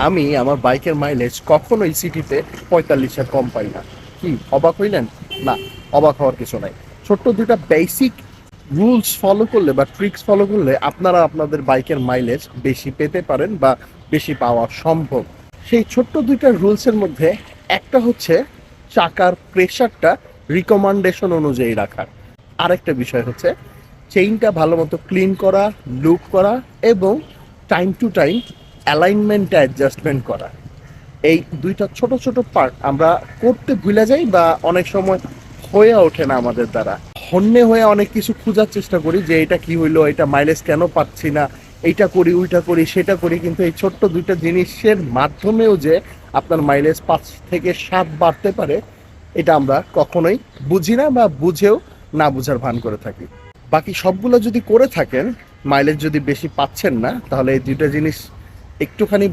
আমি আমার বাইকের মাইলেজ কখনোই সিটিতে 45-এর কম পাই না। কি অবাক হইলেন? না, অবাক হওয়ার কিছু নাই। ছোট্ট দুইটা বেসিক রুলস ফলো করলে বা ট্রিক্স ফলো করলে আপনারা আপনাদের বাইকের মাইলেজ বেশি পেতে পারেন বা বেশি পাওয়া সম্ভব। সেই ছোট্ট দুইটা রুলসের মধ্যে একটা হচ্ছে চাকার প্রেশারটা রিকমেন্ডেশন অনুযায়ী রাখার। আরেকটা বিষয় হচ্ছে চেইনটা ভালো মতো ক্লিন করা, লুপ করা এবং টাইম টু টাইম অ্যালাইনমেন্টটা অ্যাডজাস্টমেন্ট করা। এই দুইটা ছোট ছোট পার্ট আমরা করতে ভুলে যাই বা অনেক সময় হয়ে ওঠে না আমাদের দ্বারা। হন্যে হয়ে অনেক কিছু খোঁজার চেষ্টা করি যে এটা কি হইলো, এটা মাইলেজ কেন পাচ্ছি না, এইটা করি ওইটা করি সেটা করি, কিন্তু এই ছোট্ট দুইটা জিনিসের মাধ্যমেও যে আপনার মাইলেজ 5 থেকে 7 বাড়তে পারে এটা আমরা কখনোই বুঝি না বা বুঝেও না বুঝার ভান করে থাকি। বাকি সবগুলো যদি করে থাকেন, মাইলেজ যদি বেশি পাচ্ছেন না, তাহলে এই দুইটা জিনিস একটুখানি